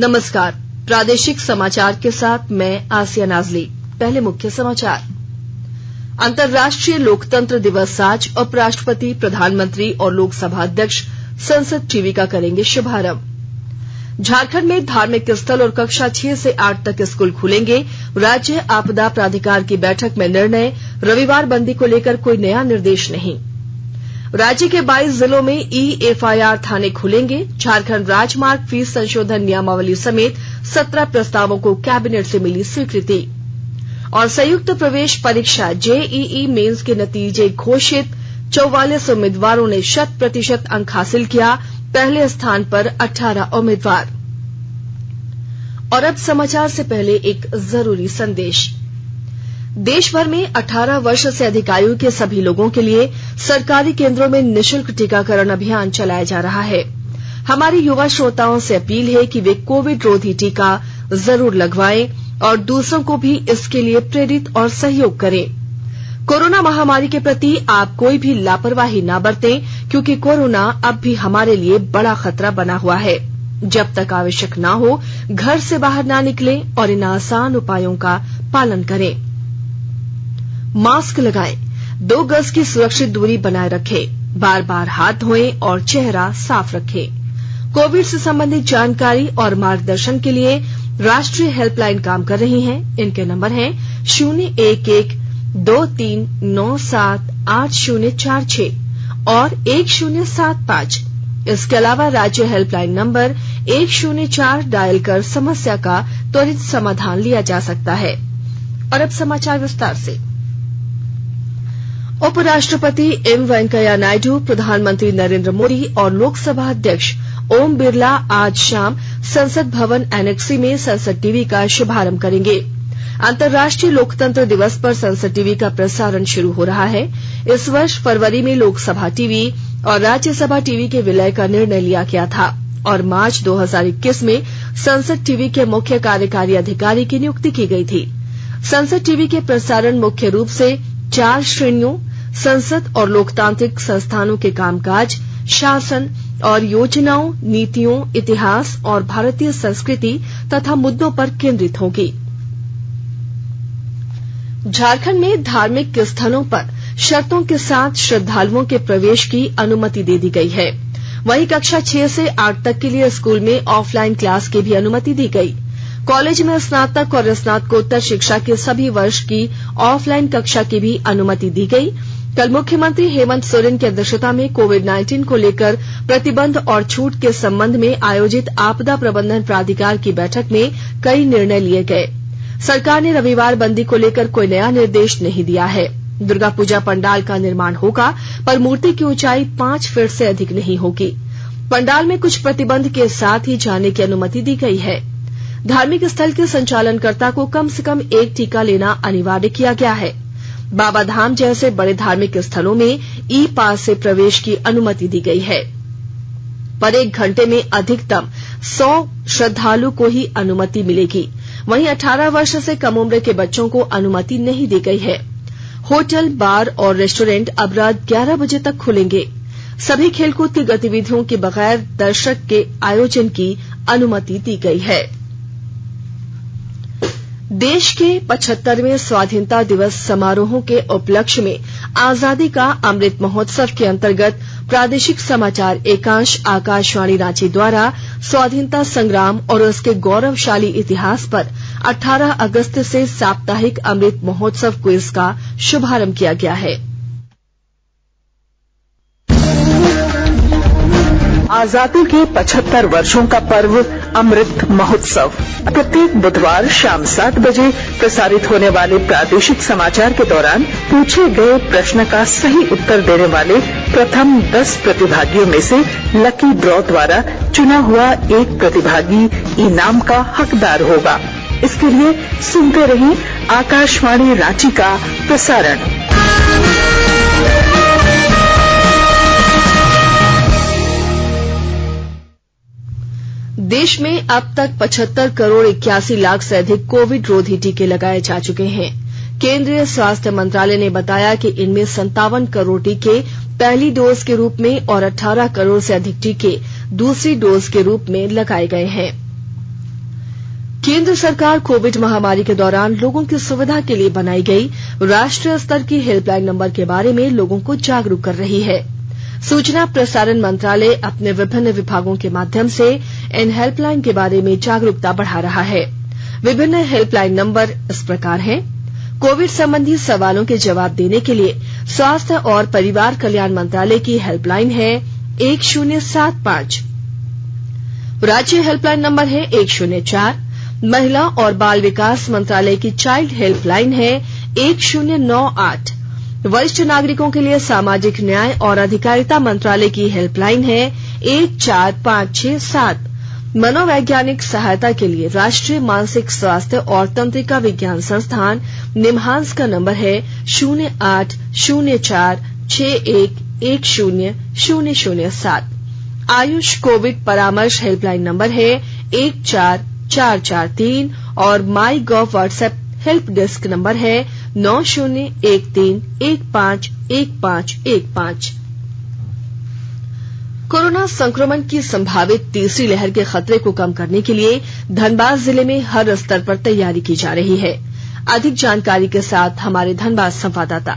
नमस्कार, प्रादेशिक समाचार के साथ मैं आसिया नाजली। पहले मुख्य समाचार। अंतर्राष्ट्रीय लोकतंत्र दिवस आज उपराष्ट्रपति, प्रधानमंत्री और लोकसभा अध्यक्ष संसद टीवी का करेंगे शुभारंभ। झारखंड में धार्मिक स्थल और कक्षा 6 से 8 तक स्कूल खुलेंगे। राज्य आपदा प्राधिकार की बैठक में निर्णय, रविवार बंदी को लेकर कोई नया निर्देश नहीं। राज्य के 22 जिलों में eFIR थाने खुलेंगे। झारखंड राजमार्ग फीस संशोधन नियमावली समेत 17 प्रस्तावों को कैबिनेट से मिली स्वीकृति। और संयुक्त प्रवेश परीक्षा JEE मेंस के नतीजे घोषित। 44 उम्मीदवारों ने 100% अंक हासिल किया। पहले स्थान पर 18 उम्मीदवार। और अब समाचार से पहले एक जरूरी संदेश। देश भर में 18 वर्ष से अधिक आयु के सभी लोगों के लिए सरकारी केंद्रों में निःशुल्क टीकाकरण अभियान चलाया जा रहा है। हमारे युवा श्रोताओं से अपील है कि वे कोविड रोधी टीका जरूर लगवाएं और दूसरों को भी इसके लिए प्रेरित और सहयोग करें। कोरोना महामारी के प्रति आप कोई भी लापरवाही ना बरतें, क्योंकि कोरोना अब भी हमारे लिए बड़ा खतरा बना हुआ है। जब तक आवश्यक ना हो, घर से बाहर ना निकलें और इन आसान उपायों का पालन करें। मास्क लगाएं, 2 गज की सुरक्षित दूरी बनाए रखें, बार बार हाथ धोएं और चेहरा साफ रखें। कोविड से संबंधित जानकारी और मार्गदर्शन के लिए राष्ट्रीय हेल्पलाइन काम कर रही है। इनके नंबर हैं 011-2397-8046 और 1075। इसके अलावा राज्य हेल्पलाइन नंबर 104 डायल कर समस्या का त्वरित समाधान लिया जा सकता है। और अब समाचार विस्तार से। उपराष्ट्रपति एम वेंकैया नायडू, प्रधानमंत्री नरेंद्र मोदी और लोकसभा अध्यक्ष ओम बिरला आज शाम संसद भवन एनेक्सी में संसद टीवी का शुभारंभ करेंगे। अंतर्राष्ट्रीय लोकतंत्र दिवस पर संसद टीवी का प्रसारण शुरू हो रहा है। इस वर्ष फरवरी में लोकसभा टीवी और राज्यसभा टीवी के विलय का निर्णय लिया गया था और मार्च 2021 में संसद टीवी के मुख्य कार्यकारी अधिकारी की नियुक्ति की गई थी। संसद टीवी के प्रसारण मुख्य रूप से 4 श्रेणियों, संसद और लोकतांत्रिक संस्थानों के कामकाज, शासन और योजनाओं, नीतियों, इतिहास और भारतीय संस्कृति तथा मुद्दों पर केंद्रित होगी। झारखंड में धार्मिक स्थलों पर शर्तों के साथ श्रद्धालुओं के प्रवेश की अनुमति दे दी गई है। वहीं कक्षा 6 से 8 तक के लिए स्कूल में ऑफलाइन क्लास की भी अनुमति दी गई। कॉलेज में स्नातक और स्नातकोत्तर शिक्षा के सभी वर्ष की ऑफलाइन कक्षा की भी अनुमति दी गई। कल मुख्यमंत्री हेमंत सोरेन की अध्यक्षता में कोविड-19 को लेकर प्रतिबंध और छूट के संबंध में आयोजित आपदा प्रबंधन प्राधिकार की बैठक में कई निर्णय लिए गए। सरकार ने रविवार बंदी को लेकर कोई नया निर्देश नहीं दिया है। दुर्गा पूजा पंडाल का निर्माण होगा, पर मूर्ति की ऊंचाई 5 फीट से अधिक नहीं होगी। पंडाल में कुछ प्रतिबंध के साथ ही जाने की अनुमति दी गई है। धार्मिक स्थल के संचालनकर्ता को कम से कम 1 टीका लेना अनिवार्य किया गया है। बाबाधाम जैसे बड़े धार्मिक स्थलों में ई-पास से प्रवेश की अनुमति दी गई है, पर 1 घंटे में अधिकतम 100 श्रद्धालु को ही अनुमति मिलेगी। वहीं 18 वर्ष से कम उम्र के बच्चों को अनुमति नहीं दी गई है। होटल, बार और रेस्टोरेंट अब रात 11 बजे तक खुलेंगे। सभी खेलकूद की गतिविधियों के बगैर दर्शक के आयोजन की अनुमति दी गई है। देश के 75वें स्वाधीनता दिवस समारोहों के उपलक्ष्य में आजादी का अमृत महोत्सव के अंतर्गत प्रादेशिक समाचार एकांश आकाशवाणी रांची द्वारा स्वाधीनता संग्राम और उसके गौरवशाली इतिहास पर 18 अगस्त से साप्ताहिक अमृत महोत्सव क्विज का शुभारंभ किया गया है। आजादी के 75 वर्षों का पर्व अमृत महोत्सव प्रत्येक बुधवार शाम 7 बजे प्रसारित होने वाले प्रादेशिक समाचार के दौरान पूछे गए प्रश्न का सही उत्तर देने वाले प्रथम 10 प्रतिभागियों में से लकी ड्रॉ द्वारा चुना हुआ एक प्रतिभागी इनाम का हकदार होगा। इसके लिए सुनते रहिए आकाशवाणी रांची का प्रसारण। देश में अब तक 75 करोड़ 81 लाख से अधिक कोविड रोधी टीके लगाए जा चुके हैं। केंद्रीय स्वास्थ्य मंत्रालय ने बताया कि इनमें 57 करोड़ टीके पहली डोज के रूप में और 18 करोड़ से अधिक टीके दूसरी डोज के रूप में लगाए गए हैं। केंद्र सरकार कोविड महामारी के दौरान लोगों की सुविधा के लिए बनाई गई राष्ट्रीय स्तर की हेल्पलाइन नंबर के बारे में लोगों को जागरूक कर रही है। सूचना प्रसारण मंत्रालय अपने विभिन्न विभागों के माध्यम से इन हेल्पलाइन के बारे में जागरूकता बढ़ा रहा है। विभिन्न हेल्पलाइन नंबर इस प्रकार हैं। कोविड संबंधी सवालों के जवाब देने के लिए स्वास्थ्य और परिवार कल्याण मंत्रालय की हेल्पलाइन है 1075। राज्य हेल्पलाइन नंबर है 104। महिला और बाल विकास मंत्रालय की चाइल्ड हेल्पलाइन है 1098। वरिष्ठ नागरिकों के लिए सामाजिक न्याय और अधिकारिता मंत्रालय की हेल्पलाइन है 14567। मनोवैज्ञानिक सहायता के लिए राष्ट्रीय मानसिक स्वास्थ्य और तंत्रिका विज्ञान संस्थान निम्हांस का नंबर है 0804611007। आयुष कोविड परामर्श हेल्पलाइन नंबर है 14443 और माई गॉव व्हाट्सएप हेल्प डेस्क नंबर है 9013151515। कोरोना संक्रमण की संभावित तीसरी लहर के खतरे को कम करने के लिए धनबाद जिले में हर स्तर पर तैयारी की जा रही है। अधिक जानकारी के साथ हमारे धनबाद संवाददाता।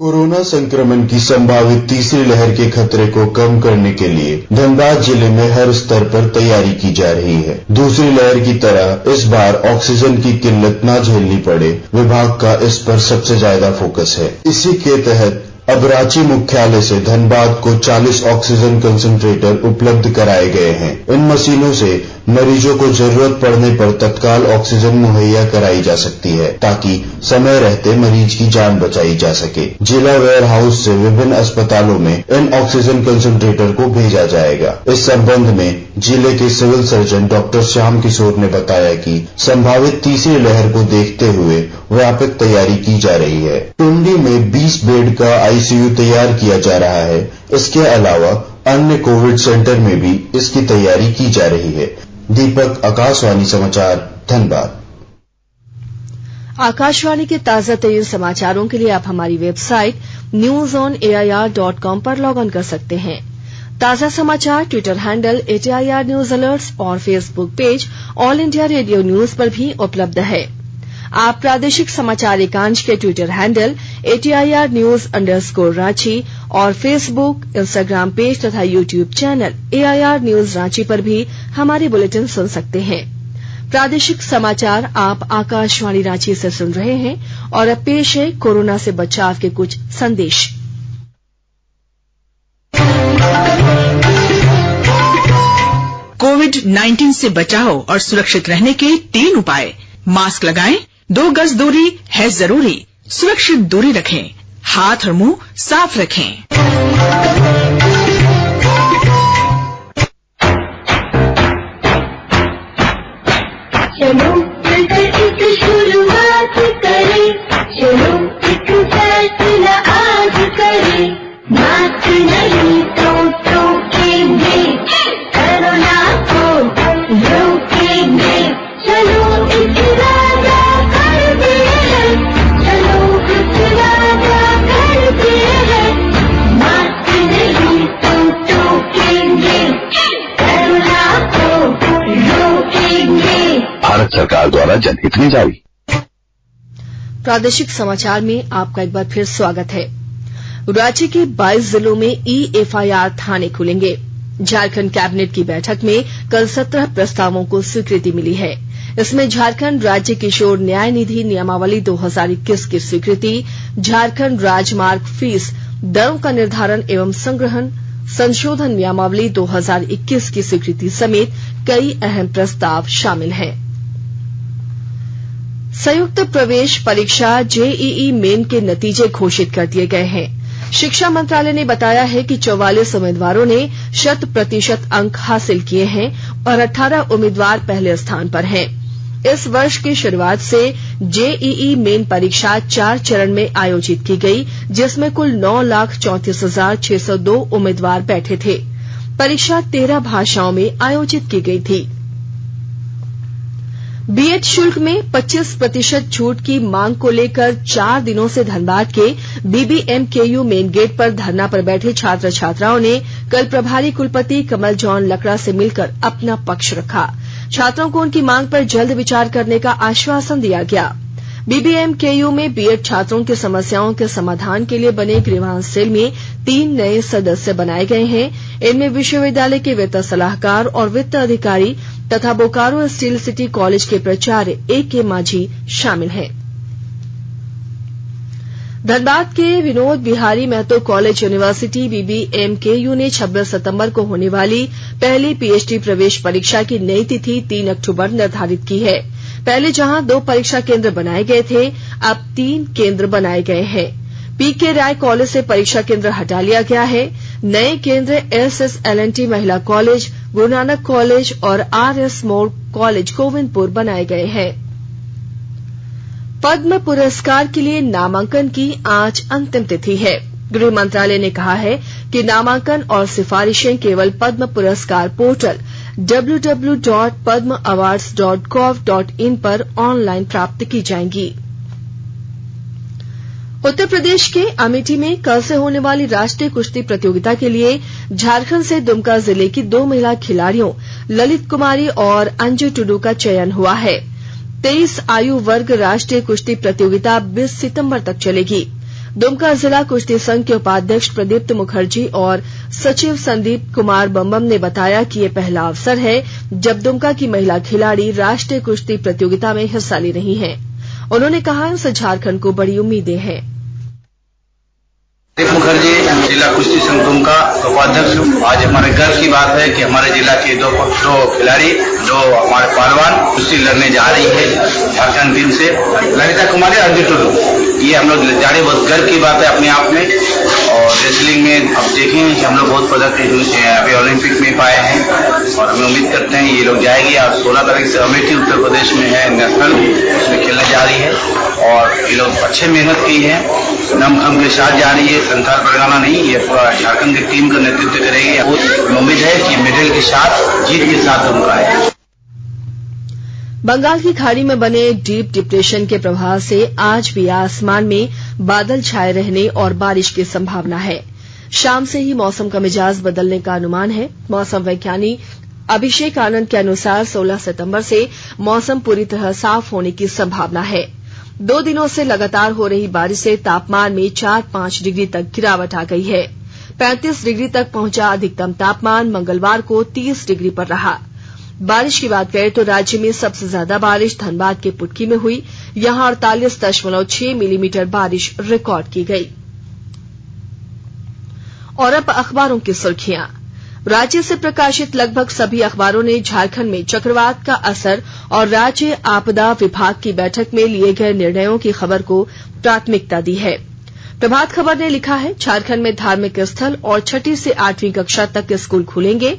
कोरोना संक्रमण की संभावित तीसरी लहर के खतरे को कम करने के लिए धनबाद जिले में हर स्तर पर तैयारी की जा रही है। दूसरी लहर की तरह इस बार ऑक्सीजन की किल्लत न झेलनी पड़े, विभाग का इस पर सबसे ज्यादा फोकस है। इसी के तहत अब रांची मुख्यालय से धनबाद को 40 ऑक्सीजन कंसंट्रेटर उपलब्ध कराए गए हैं। इन मशीनों से मरीजों को जरूरत पड़ने पर तत्काल ऑक्सीजन मुहैया कराई जा सकती है, ताकि समय रहते मरीज की जान बचाई जा सके। जिला वेयर हाउस से विभिन्न अस्पतालों में इन ऑक्सीजन कंसंट्रेटर को भेजा जाएगा। इस संबंध में जिले के civil surgeon doctor Shyam Kishore ने बताया कि संभावित तीसरी लहर को देखते हुए व्यापक तैयारी की जा रही है। टुंडी में 20 बेड का आईसीयू तैयार किया जा रहा है। इसके अलावा अन्य कोविड सेंटर में भी इसकी तैयारी की जा रही है। दीपक, आकाशवाणी समाचार, धनबाद। आकाशवाणी के ताजा तरीन समाचारों के लिए आप हमारी वेबसाइट newsonair.com पर लॉग ऑन कर सकते हैं। ताजा समाचार Twitter handle ATIR news alerts और Facebook page all India radio news पर भी उपलब्ध है। आप प्रादेशिक समाचार एकांश के ट्विटर हैंडल ATIR न्यूज _ और फेसबुक, इंस्टाग्राम पेज तथा YouTube channel AIR news Ranchi पर भी हमारे बुलेटिन सुन सकते हैं। प्रादेशिक समाचार आप आकाशवाणी रांची से सुन रहे हैं और अब पेश है कोरोना से बचाव के कुछ संदेश। कोविड-19 से बचाव और सुरक्षित रहने के 3 उपाय। मास्क लगाएं, 2 गज दूरी है जरूरी, सुरक्षित दूरी रखें, हाथ और मुंह साफ रखें। चलो मिलकर एक शुरुआत करें, चलो एक फैसला आज करें। मास्क नहीं तो टोकेंगे, कोरोना को रोकेंगे। चलो इरादा करते हैं, चलो इरादा करते हैं। मास्क नहीं तो टोकेंगे, कोरोना को रोकेंगे। भारत सरकार द्वारा जनहित में जारी। प्रादेशिक समाचार में आपका एक बार फिर स्वागत है। राज्य के 22 जिलों में eFIR थाने खुलेंगे। झारखंड कैबिनेट की बैठक में कल 17 प्रस्तावों को स्वीकृति मिली है। इसमें झारखंड राज्य किशोर न्याय निधि नियमावली 2021 की स्वीकृति, झारखंड राजमार्ग फीस दरों का निर्धारण एवं संशोधन नियमावली 2021 की स्वीकृति समेत कई अहम प्रस्ताव शामिल हैं। संयुक्त प्रवेश परीक्षा जेईई मेन के नतीजे घोषित कर दिए गए हैं। शिक्षा मंत्रालय ने बताया है कि 44 उम्मीदवारों ने 100% अंक हासिल किए हैं और 18 उम्मीदवार पहले स्थान पर हैं। इस वर्ष की शुरुआत से जेईई मेन परीक्षा 4 चरण में आयोजित की गई, जिसमें कुल 9,34,602 उम्मीदवार बैठे थे। परीक्षा 13 भाषाओं में आयोजित की गई थी। बीएड शुल्क में 25% छूट की मांग को लेकर 4 दिनों से धनबाद के बीबीएमकेयू मेन गेट पर धरना पर बैठे छात्र छात्राओं ने कल प्रभारी कुलपति कमल जॉन लकड़ा से मिलकर अपना पक्ष रखा। छात्रों को उनकी मांग पर जल्द विचार करने का आश्वासन दिया गया। बीबीएमकेयू में बीएड छात्रों की समस्याओं के समाधान के लिए बने ग्रीवांस सेल में 3 नए सदस्य बनाए गए हैं। इनमें विश्वविद्यालय के वित्त सलाहकार और वित्त अधिकारी तथा बोकारो स्टील सिटी कॉलेज के प्राचार्य A.K. माझी शामिल हैं। धनबाद के Vinod Bihari Mahato college university BBMKU ने 26 सितंबर को होने वाली पहली पीएचडी प्रवेश परीक्षा की नई तिथि 3 अक्टूबर निर्धारित की है। पहले जहां 2 परीक्षा केंद्र बनाए गए थे, अब 3 केंद्र बनाए गए हैं। पीके राय कॉलेज से परीक्षा केंद्र हटा लिया गया है। नए केंद्र SSLNT महिला कॉलेज, गुरु नानक कॉलेज और RS मोड़ कॉलेज गोविंदपुर बनाए गए हैं। पद्म पुरस्कार के लिए नामांकन की आज अंतिम तिथि है। गृह मंत्रालय ने कहा है कि नामांकन और सिफारिशें केवल पद्म पुरस्कार पोर्टल www.padmaawards.gov.in पर ऑनलाइन प्राप्त की जाएंगी। उत्तर प्रदेश के अमेठी में कल से होने वाली राष्ट्रीय कुश्ती प्रतियोगिता के लिए झारखंड से दुमका जिले की 2 महिला खिलाड़ियों ललित कुमारी और अंजू टुडू का चयन हुआ है। 23 आयु वर्ग राष्ट्रीय कुश्ती प्रतियोगिता 20 सितंबर तक चलेगी। दुमका जिला कुश्ती संघ के उपाध्यक्ष प्रदीप्त मुखर्जी और सचिव संदीप कुमार बम्बम ने बताया कि ये पहला अवसर है जब दुमका की महिला खिलाड़ी राष्ट्रीय कुश्ती प्रतियोगिता में हिस्सा ले रही हैं। उन्होंने कहा उनसे झारखंड को बड़ी उम्मीदें हैं। मुखर्जी जिला कुश्ती संघ दुमका उपाध्यक्ष। आज हमारे गर्व की बात है कि हमारे जिला के दो खिलाड़ी जो हमारे पहलवान कुश्ती लड़ने जा रही है झारखंड टीम से, ललिता कुमारी और अंजू टुडू, ये हम लोग जा रहे, बहुत गर्व की बात है अपने आप में। और रेसलिंग में अब देखेंगे कि हम लोग बहुत पदक अभी ओलंपिक में पाए हैं और हमें उम्मीद करते हैं ये लोग जाएगी। और 16 तारीख से अमेठी उत्तर प्रदेश में है नेशनल, उसमें खेलने जा रही है और ये लोग अच्छे मेहनत की है, नमखम के साथ जा रही है। संथाल परगना नहीं, ये पूरा झारखंड की टीम का नेतृत्व करेगी। उम्मीद है कि मेडल के साथ, जीत के साथ उनका है। बंगाल की खाड़ी में बने डीप डिप्रेशन के प्रभाव से आज भी आसमान में बादल छाए रहने और बारिश की संभावना है। शाम से ही मौसम का मिजाज बदलने का अनुमान है। मौसम वैज्ञानिक अभिषेक आनंद के अनुसार 16 सितंबर से मौसम पूरी तरह साफ होने की संभावना है। 2 दिनों से लगातार हो रही बारिश से तापमान में 4-5 डिग्री तक गिरावट आ गई है। 35 डिग्री तक पहुंचा अधिकतम तापमान मंगलवार को 30 डिग्री पर रहा। बारिश की बात करें तो राज्य में सबसे ज्यादा बारिश धनबाद के पुटकी में हुई। यहां 48.6 मिलीमीटर बारिश रिकॉर्ड की गई। और अब अखबारों की सुर्खियां। राज्य से प्रकाशित लगभग सभी अखबारों ने झारखंड में चक्रवात का असर और राज्य आपदा विभाग की बैठक में लिए गए निर्णयों की खबर को प्राथमिकता दी है। प्रभात खबर ने लिखा है झारखंड में धार्मिक स्थल और 6ठी से 8वीं कक्षा तक स्कूल खुलेंगे।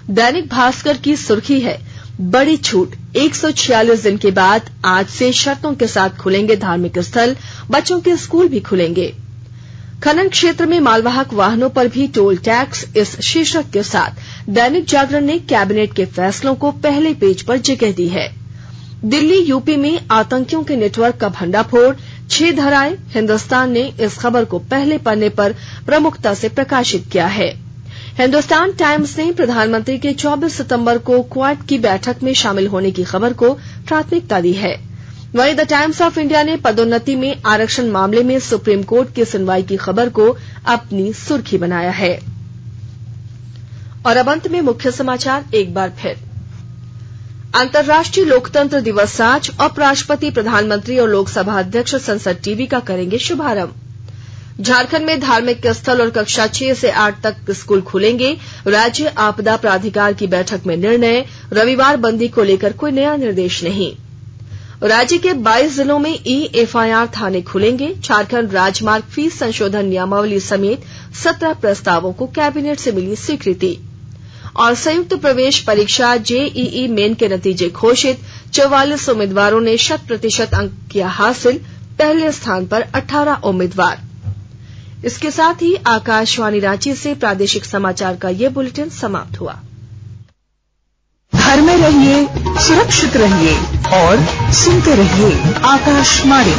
दैनिक भास्कर की सुर्खी है बड़ी छूट, 146 दिन के बाद आज से शर्तों के साथ खुलेंगे धार्मिक स्थल, बच्चों के स्कूल भी खुलेंगे। खनन क्षेत्र में मालवाहक वाहनों पर भी टोल टैक्स, इस शीर्षक के साथ दैनिक जागरण ने कैबिनेट के फैसलों को पहले पेज पर जगह दी है। दिल्ली यूपी में आतंकियों के नेटवर्क का भंडाफोड़, 6 धराए। हिन्दुस्तान ने इस खबर को पहले पन्ने पर प्रमुखता से प्रकाशित किया है। हिन्दुस्तान टाइम्स ने प्रधानमंत्री के 24 सितंबर को क्वाड की बैठक में शामिल होने की खबर को प्राथमिकता दी है। वहीं द टाइम्स ऑफ इंडिया ने पदोन्नति में आरक्षण मामले में सुप्रीम कोर्ट की सुनवाई की खबर को अपनी सुर्खी बनाया है। और अब अंत में मुख्य समाचार एक बार फिर। अंतर्राष्ट्रीय लोकतंत्र दिवस आज, उपराष्ट्रपति, प्रधानमंत्री और लोकसभा अध्यक्ष संसद टीवी का करेंगे शुभारंभ। झारखंड में धार्मिक स्थल और कक्षा 6 से 8 तक स्कूल खुलेंगे। राज्य आपदा प्राधिकार की बैठक में निर्णय। रविवार बंदी को लेकर कोई नया निर्देश नहीं। राज्य के 22 जिलों में eFIR थाने खुलेंगे। झारखंड राजमार्ग फीस संशोधन नियमावली समेत 17 प्रस्तावों को कैबिनेट से मिली स्वीकृति। और संयुक्त प्रवेश परीक्षा JEE मेन के नतीजे घोषित। 44 उम्मीदवारों ने 100% अंक किया हासिल। पहले स्थान पर 18 उम्मीदवार। इसके साथ ही आकाशवाणी रांची से प्रादेशिक समाचार का ये बुलेटिन समाप्त हुआ। घर में रहिए, सुरक्षित रहिए और सुनते रहिए आकाशवाणी।